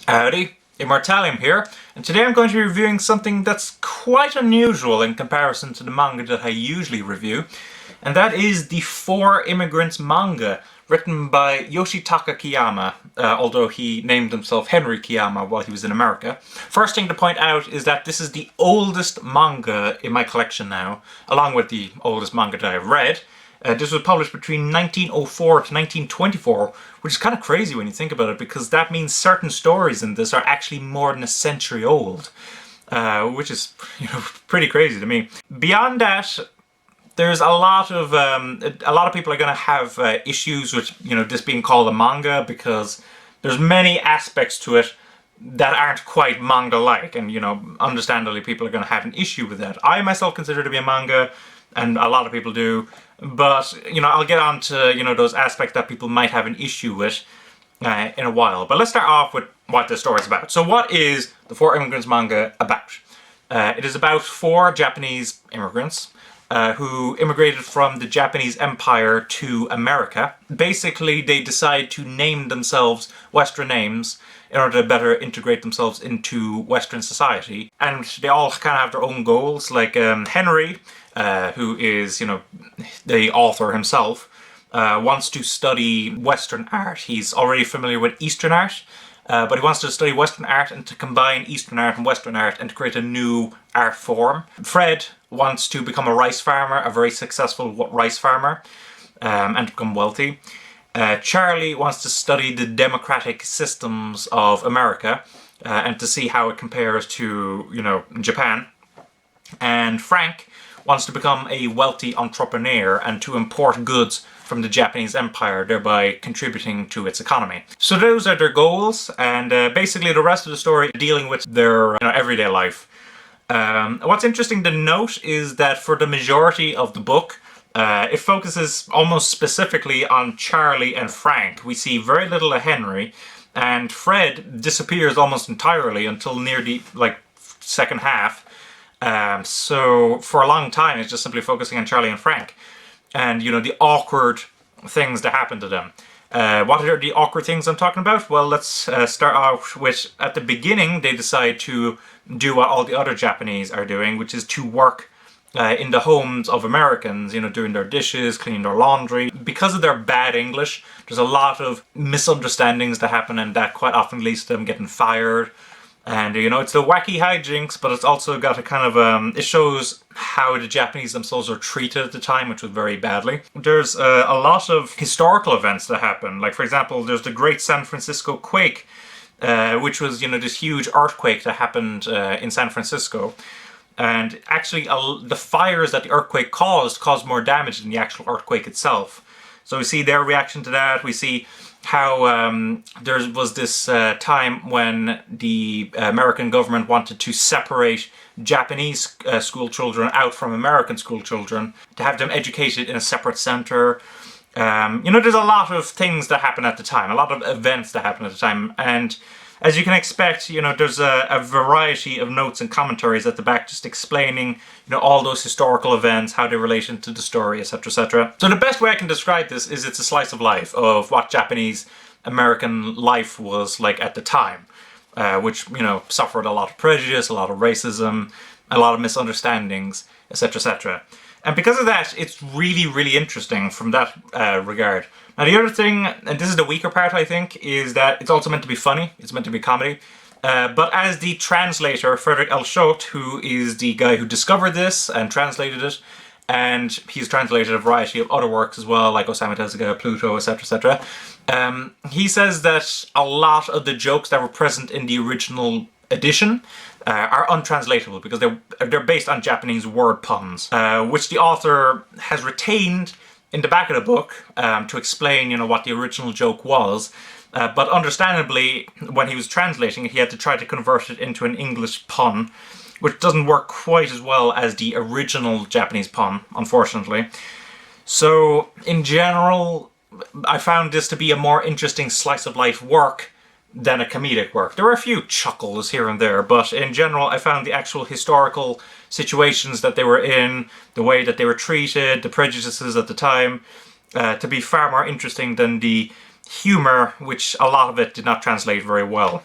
Howdy, Immortalium here, and today I'm going to be reviewing something that's quite unusual in comparison to the manga that I usually review, and that is the Four Immigrants Manga, written by Yoshitaka Kiyama, although he named himself Henry Kiyama while he was in America. First thing to point out is that this is the oldest manga in my collection now, along with the oldest manga that I've read. This was published between 1904 to 1924, which is kind of crazy when you think about it, because that means certain stories in this are actually more than a century old, which is, pretty crazy to me. Beyond that, there's a lot of people are going to have issues with this being called a manga, because there's many aspects to it that aren't quite manga-like, and understandably people are going to have an issue with that. I myself consider it to be a manga, and a lot of people do. But, I'll get on to, those aspects that people might have an issue with in a while. But let's start off with what this story is about. So what is the Four Immigrants Manga about? It is about four Japanese immigrants who immigrated from the Japanese Empire to America. Basically, they decide to name themselves Western names in order to better integrate themselves into Western society. And they all kind of have their own goals, like Henry, who is, the author himself, wants to study Western art. He's already familiar with Eastern art, but he wants to study Western art and to combine Eastern art and Western art and to create a new art form. Fred wants to become a rice farmer, a very successful rice farmer, and to become wealthy. Charlie wants to study the democratic systems of America and to see how it compares to, Japan. And Frank wants to become a wealthy entrepreneur and to import goods from the Japanese Empire, thereby contributing to its economy. So those are their goals, and basically the rest of the story dealing with their everyday life. What's interesting to note is that for the majority of the book, it focuses almost specifically on Charlie and Frank. We see very little of Henry, and Fred disappears almost entirely until near the second half. So for a long time it's just simply focusing on Charlie and Frank and the awkward things that happen to them. What are the awkward things I'm talking about? Well, let's start out with, at the beginning they decide to do what all the other Japanese are doing, which is to work in the homes of Americans, doing their dishes, cleaning their laundry. Because of their bad English, there's a lot of misunderstandings that happen, and that quite often leads to them getting fired. And, it's the wacky hijinks, but it's also got a kind of, it shows how the Japanese themselves were treated at the time, which was very badly. There's a lot of historical events that happen. Like, for example, there's the Great San Francisco Quake, which was, this huge earthquake that happened in San Francisco. And actually, the fires that the earthquake caused more damage than the actual earthquake itself. So we see their reaction to that. We see how there was this time when the American government wanted to separate Japanese school children out from American school children to have them educated in a separate center. There's a lot of things that happen at the time, a lot of events that happen at the time, and as you can expect, there's a variety of notes and commentaries at the back just explaining, all those historical events, how they relate to the story, etc., etc. So the best way I can describe this is it's a slice of life of what Japanese American life was like at the time, which, suffered a lot of prejudice, a lot of racism, a lot of misunderstandings, etc., etc. And because of that, it's really, really interesting from that regard. Now the other thing, and this is the weaker part I think, is that it's also meant to be funny, it's meant to be comedy. But as the translator, Frederick L. Schodt, who is the guy who discovered this and translated it, and he's translated a variety of other works as well, like Osamu Tezuka, Pluto, etc., etc. He says that a lot of the jokes that were present in the original edition are untranslatable because they're based on Japanese word puns, which the author has retained in the back of the book to explain, what the original joke was. But understandably, when he was translating it, he had to try to convert it into an English pun, which doesn't work quite as well as the original Japanese pun, unfortunately. So, in general, I found this to be a more interesting slice of life work than a comedic work. There were a few chuckles here and there, but in general I found the actual historical situations that they were in, the way that they were treated, the prejudices at the time, to be far more interesting than the humor, which a lot of it did not translate very well.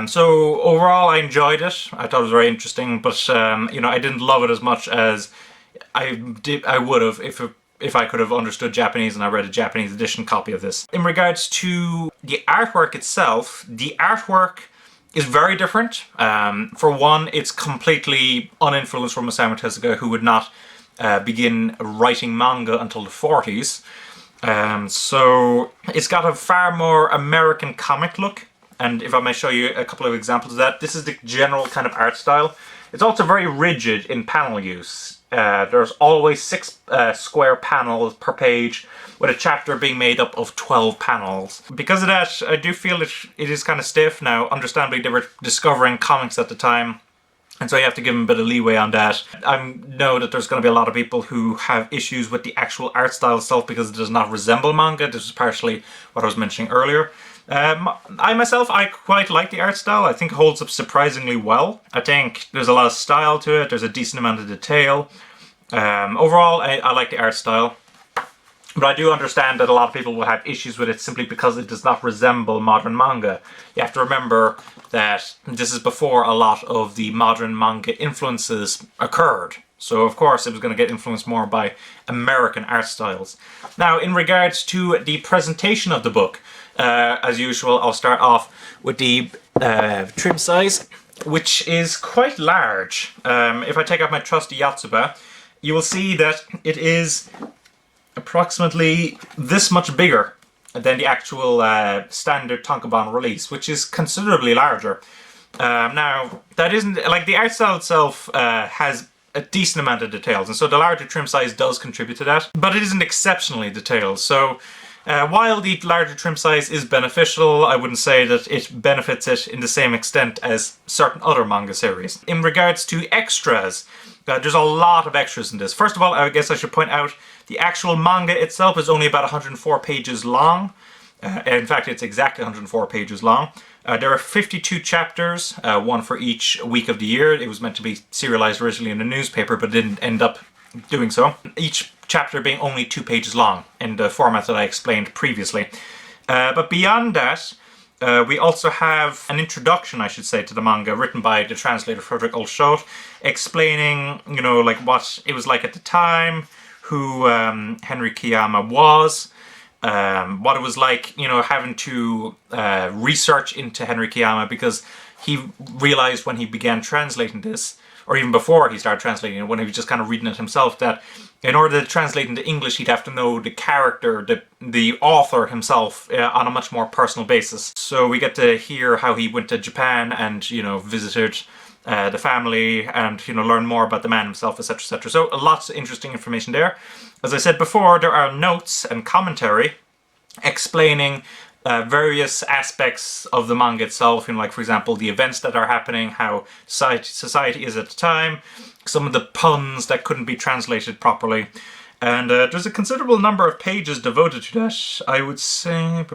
So overall, I enjoyed it. I thought it was very interesting, but you know, I didn't love it as much as I would have if I could have understood Japanese and I read a Japanese edition copy of this. In regards to the artwork itself, the artwork is very different. For one, it's completely uninfluenced from Osamu Tezuka, who would not begin writing manga until the 40s. So it's got a far more American comic look, and if I may show you a couple of examples of that, this is the general kind of art style. It's also very rigid in panel use. There's always 6 square panels per page, with a chapter being made up of 12 panels. Because of that, I do feel it is kind of stiff. Now, understandably, they were discovering comics at the time, and so you have to give them a bit of leeway on that. I know that there's going to be a lot of people who have issues with the actual art style itself because it does not resemble manga. This is partially what I was mentioning earlier. I quite like the art style. I think it holds up surprisingly well. I think there's a lot of style to it. There's a decent amount of detail. Overall, I like the art style. But I do understand that a lot of people will have issues with it simply because it does not resemble modern manga. You have to remember that this is before a lot of the modern manga influences occurred. So of course it was going to get influenced more by American art styles. Now, in regards to the presentation of the book, as usual, I'll start off with the trim size, which is quite large. If I take out my trusty Yatsuba, you will see that it is approximately this much bigger than the actual standard tankobon release, which is considerably larger. Now, that isn't, like, the art style itself has a decent amount of details, and so the larger trim size does contribute to that, but it isn't exceptionally detailed. So while the larger trim size is beneficial, I wouldn't say that it benefits it in the same extent as certain other manga series. In regards to extras, there's a lot of extras in this. First of all, I guess I should point out the actual manga itself is only about 104 pages long. In fact, it's exactly 104 pages long. There are 52 chapters, one for each week of the year. It was meant to be serialized originally in a newspaper, but didn't end up doing so. Each chapter being only 2 pages long in the format that I explained previously. But beyond that, we also have an introduction, I should say, to the manga written by the translator Frederick Olschot, explaining, you know, like what it was like at the time, who Henry Kiyama was, what it was like, you know, having to research into Henry Kiyama, because he realized when he began translating this, or even before he started translating it, when he was just kind of reading it himself, that in order to translate into English, he'd have to know the character, the author himself, on a much more personal basis. So we get to hear how he went to Japan and, you know, visited the family and, you know, learn more about the man himself, etc., etc. So lots of interesting information there. As I said before, there are notes and commentary explaining various aspects of the manga itself, you know, like, for example, the events that are happening, how society is at the time, some of the puns that couldn't be translated properly. And there's a considerable number of pages devoted to that. I would say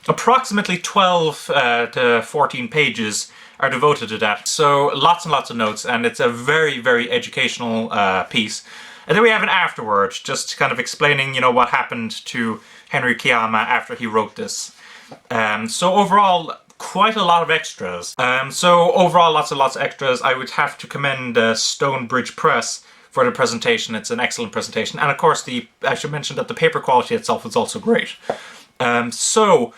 approximately 12 to 14 pages are devoted to that. So lots and lots of notes, and it's a very, very educational piece. And then we have an afterword, just kind of explaining, you know, what happened to Henry Kiyama after he wrote this. So overall, quite a lot of extras. So overall, lots and lots of extras. I would have to commend Stonebridge Press for the presentation. It's an excellent presentation. And of course, I should mention that the paper quality itself is also great. So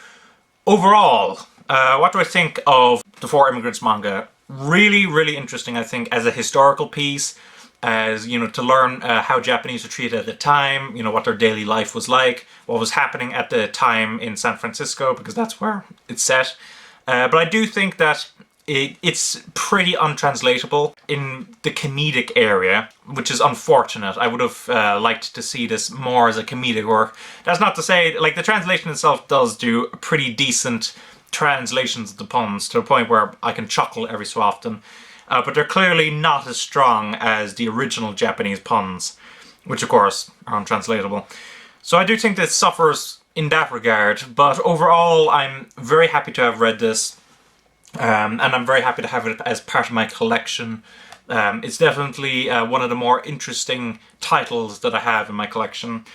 overall, what do I think of the Four Immigrants Manga? Really, really interesting, I think, as a historical piece, as, you know, to learn how Japanese were treated at the time, you know, what their daily life was like, what was happening at the time in San Francisco, because that's where it's set. But I do think that it's pretty untranslatable in the comedic area, which is unfortunate. I would have liked to see this more as a comedic work. That's not to say, like, the translation itself does do pretty decent translations of the puns to a point where I can chuckle every so often. But they're clearly not as strong as the original Japanese puns, which of course are untranslatable. So I do think that it suffers in that regard, but overall I'm very happy to have read this, and I'm very happy to have it as part of my collection. It's definitely one of the more interesting titles that I have in my collection,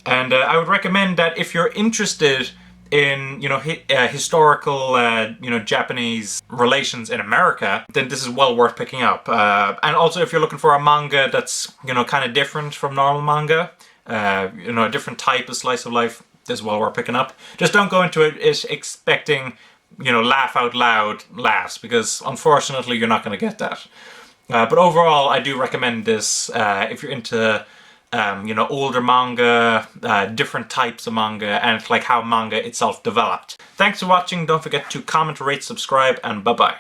and I would recommend that if you're interested in, you know, historical, you know, Japanese relations in America, then this is well worth picking up. And also, if you're looking for a manga that's, you know, kind of different from normal manga, you know, a different type of slice of life, this is well worth picking up. Just don't go into it expecting, you know, laugh out loud laughs, because unfortunately you're not going to get that. But overall, I do recommend this if you're into, you know, older manga, different types of manga, and like how manga itself developed. Thanks for watching. Don't forget to comment, rate, subscribe, and bye-bye.